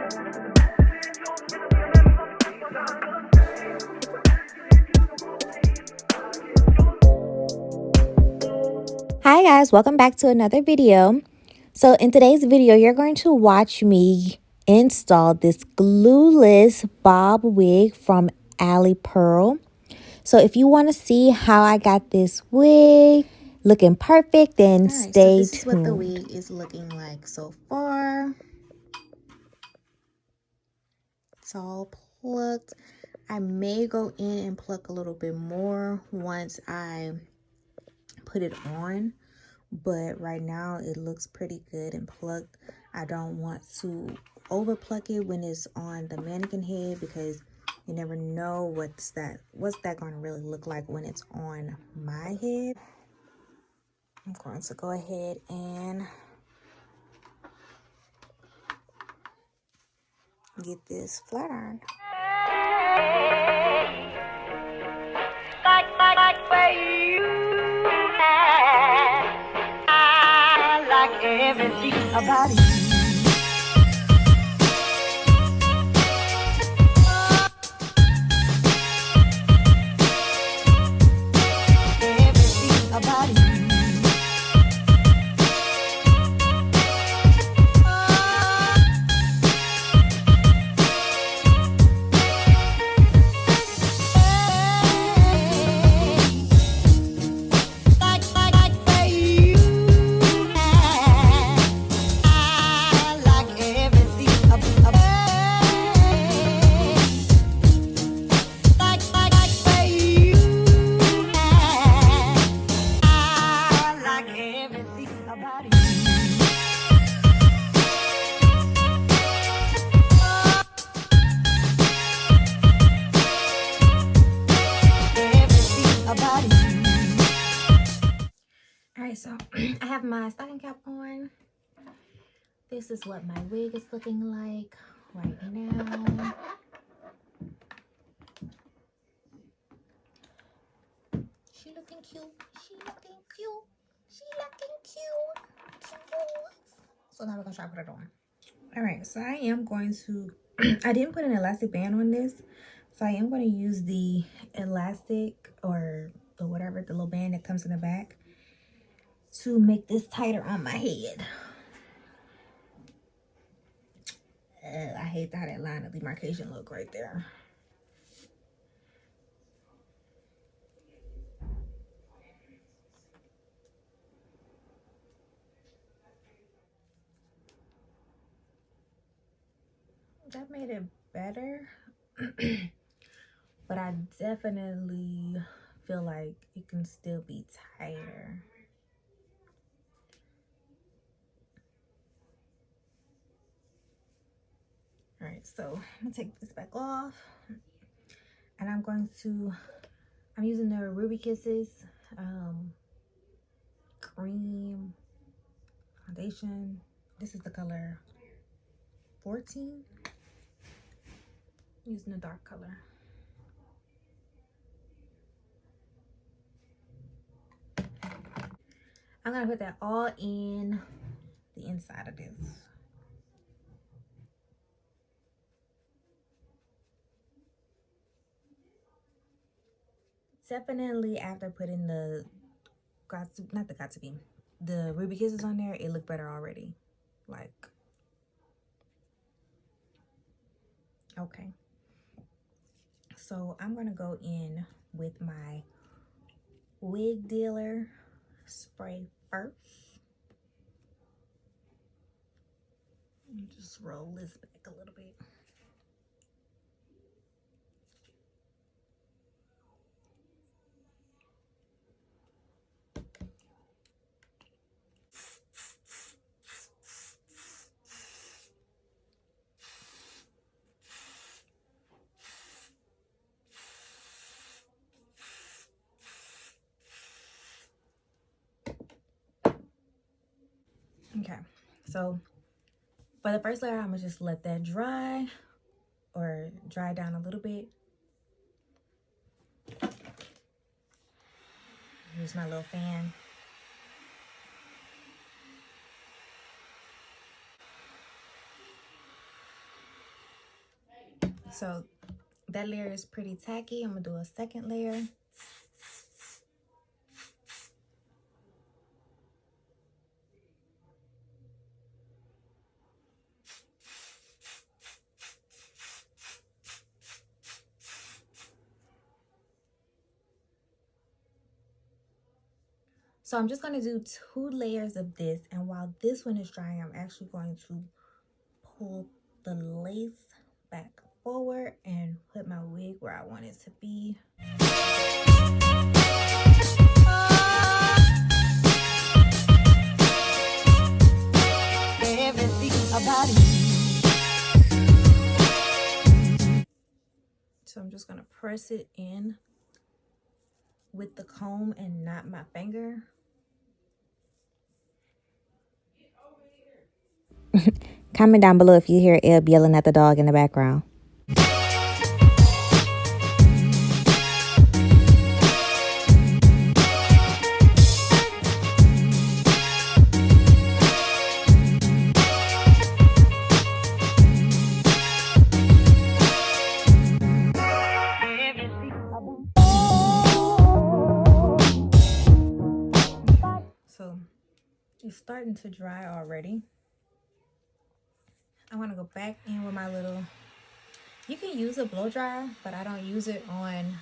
Hi guys, welcome back to another video. So in today's video, you're going to watch me install this glueless bob wig from Ali Pearl. So if you want to see how I got this wig looking perfect, then stay tuned. This is what the wig is looking like so far. It's all plucked. I may go in and pluck a little bit more once I put it on, but right now it looks pretty good and plucked. I don't want to over pluck it when it's on the mannequin head, because you never know what's that going to really look like when it's on my head. I'm going to go ahead and get this flat iron. I like everything about you. Alright, so I have my stocking cap on. This is what my wig is looking like right now. She looking cute. She looking cute. She looking cute. Cute. So now we're gonna try to put it on. Alright, so I am going to I didn't put an elastic band on this, so I am going to use the elastic or the whatever, the little band that comes in the back, to make this tighter on my head. I hate how that line of demarcation look right there. That made it better. But I definitely feel like it can still be tighter. All right, so I'm gonna take this back off, and I'm using the Ruby Kisses cream foundation. This is the color 14. I'm using the dark color. I'm gonna put that all in the inside of this. Definitely after putting the the Ruby Kisses on there, it looked better already. Like, okay. So I'm gonna go in with my Wigdealer spray first. Just roll this back a little bit. Okay, so for the first layer, I'm gonna just let that dry or dry down a little bit. Use my little fan. So that layer is pretty tacky. I'm gonna do a second layer. So I'm just going to do 2 layers of this, and while this one is drying, I'm actually going to pull the lace back forward and put my wig where I want it to be. So I'm just going to press it in with the comb and not my finger. Comment down below if you hear Eb yelling at the dog in the background. So it's starting to dry already. I want to go back in with my little, you can use a blow dryer, but I don't use it on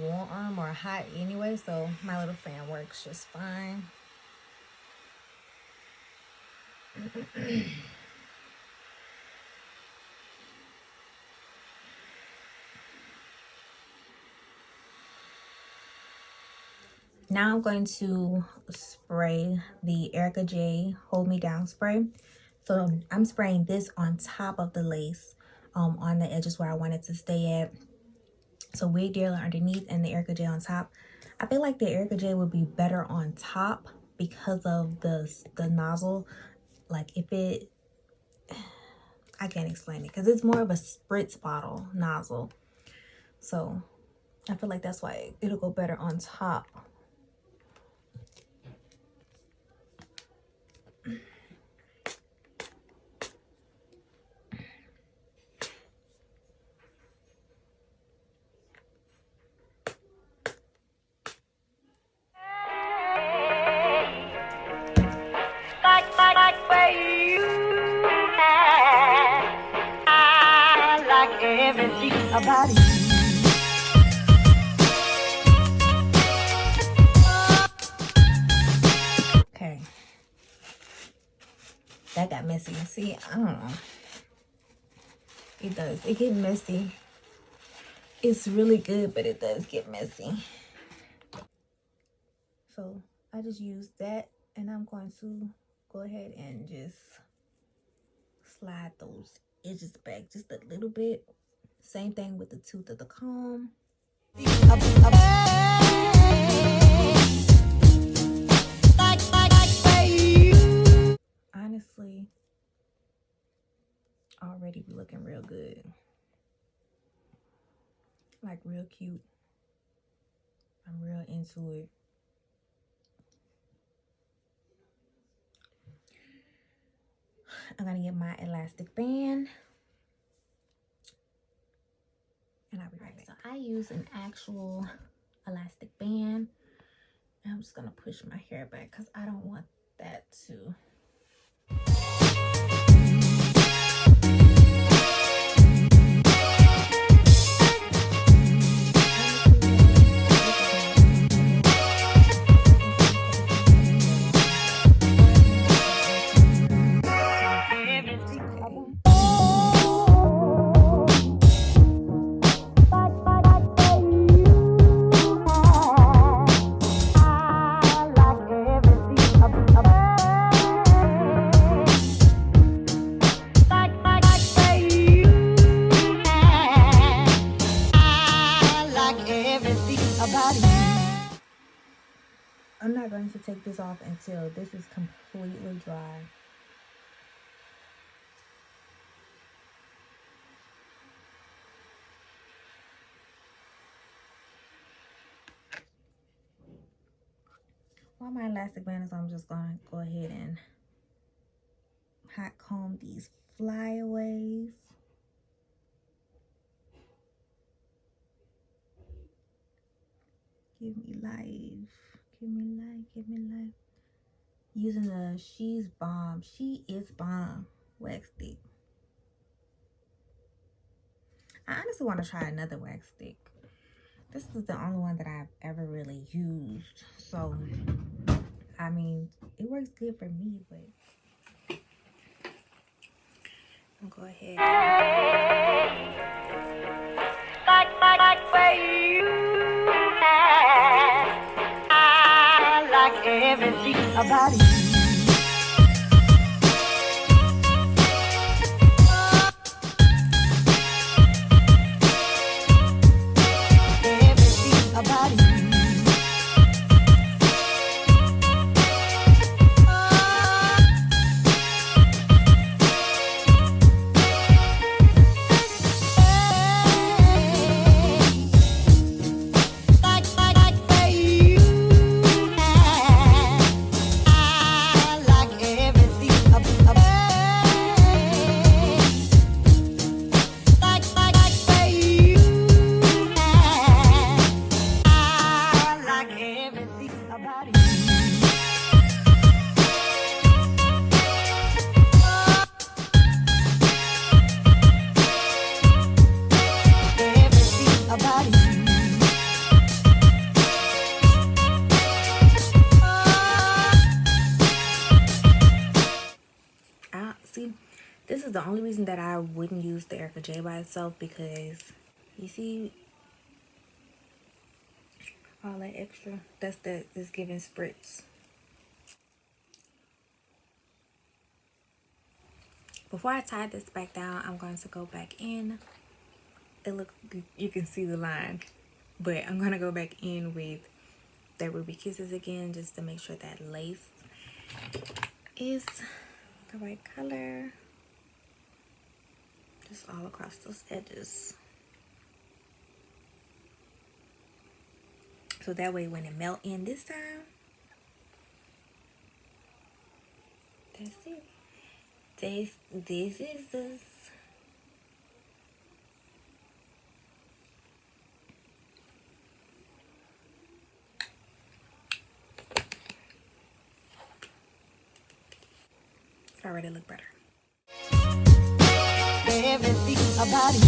warm or hot anyway, so my little fan works just fine. Now I'm going to spray the Ericka J Hold Me Down spray. So I'm spraying this on top of the lace, on the edges where I want it to stay at. So Wigdealer underneath and the Ericka J on top. I feel like the Ericka J would be better on top because of the nozzle. Like if it, I can't explain it because it's more of a spritz bottle nozzle. So I feel like that's why it'll go better on top. Everything about you. Okay. That got messy. See, I don't know. It does. It get messy. It's really good, but it does get messy. So I just used that, and I'm going to go ahead and just slide those edges back just a little bit. Same thing with the tooth of the comb. Honestly, already looking real good. Like real cute. I'm real into it. I'm gonna get my elastic band. And I'll be right back. So I use an actual elastic band. And I'm just gonna push my hair back because I don't want that to. I'm not going to take this off until this is completely dry. While my elastic band is on, I'm just going to go ahead and hot comb on these flyaways. Give me life. Give me life. Give me life. Using the She Is Bomb wax stick. I honestly want to try another wax stick. This is the only one that I've ever really used. So, I mean, it works good for me, but I'll go ahead. Like where you at. I like everything about you. This is the only reason that I wouldn't use the Ericka J by itself, because you see all that extra, that's giving spritz. Before I tie this back down, I'm going to go back in. You can see the line, but I'm going to go back in with the Ruby Kisses again, just to make sure that lace is the right color. Just all across those edges. So that way when it melt in this time, that's it. This is this. Already look better. Everything about you.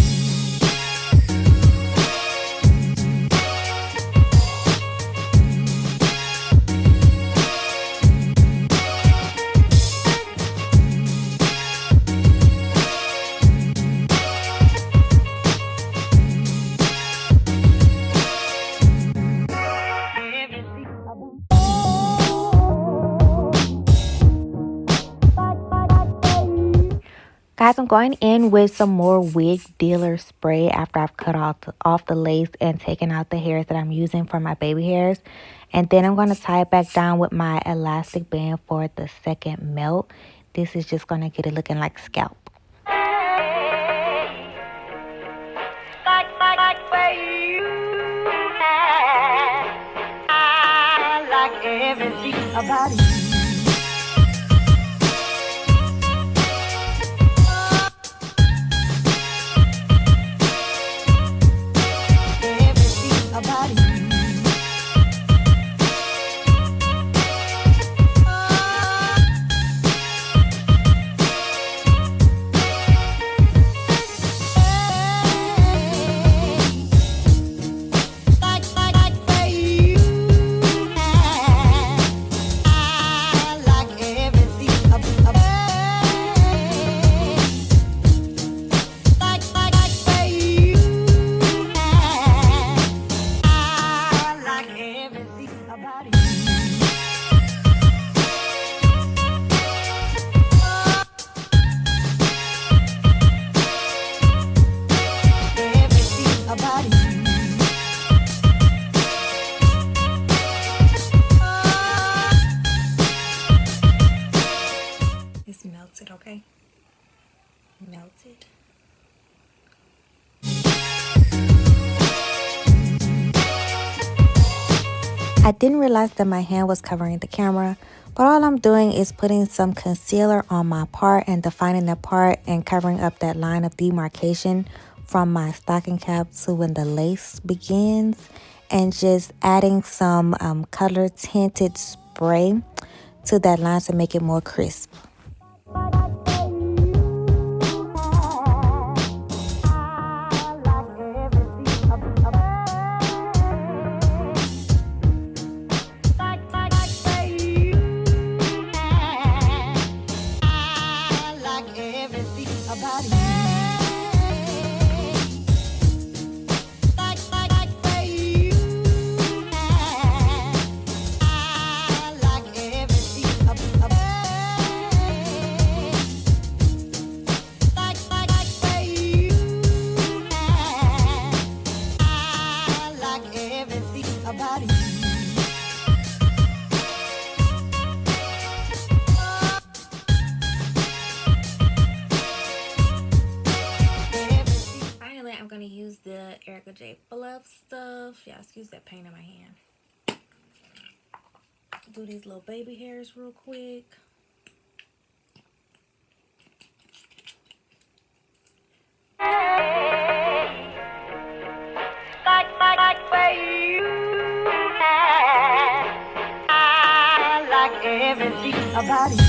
Guys, I'm going in with some more Wigdealer spray after I've cut off the lace and taken out the hairs that I'm using for my baby hairs. And then I'm going to tie it back down with my elastic band for the second melt. This is just going to get it looking like scalp. Like where you at. I like everything about you. It's melted, okay? Melted. I didn't realize that my hand was covering the camera, But all I'm doing is putting some concealer on my part and defining the part and covering up that line of demarcation from my stocking cap to when the lace begins, and just adding some color tinted spray to that line to make it more crisp. The Ericka J fluff stuff. Yeah, excuse that pain in my hand. Do these little baby hairs real quick. I like everything about you.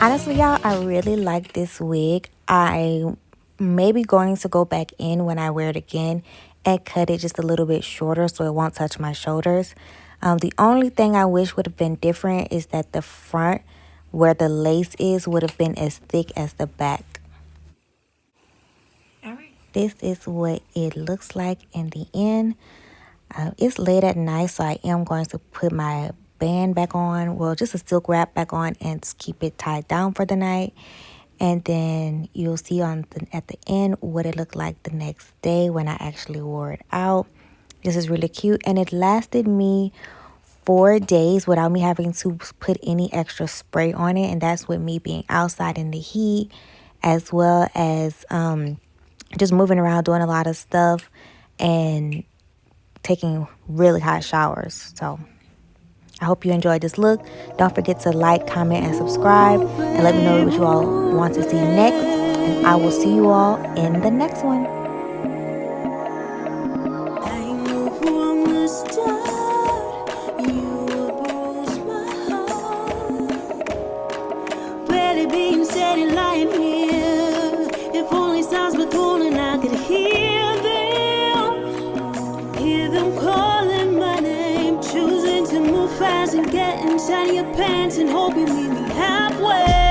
Honestly, y'all, I really like this wig. I may be going to go back in when I wear it again and cut it just a little bit shorter so it won't touch my shoulders. The only thing I wish would have been different is that the front, where the lace is, would have been as thick as the back. All right. This is what it looks like in the end. It's late at night, so I am going to put my band back on, well, just a silk wrap back on, and keep it tied down for the night. And then you'll see at the end what it looked like the next day when I actually wore it out. This is really cute, and it lasted me 4 days without me having to put any extra spray on it, and that's with me being outside in the heat, as well as just moving around, doing a lot of stuff, and taking really hot showers. So I hope you enjoyed this look. Don't forget to like, comment, and subscribe, and let me know what you all want to see next. And I will see you all in the next one. Fast and get inside your pants and hope you meet me halfway.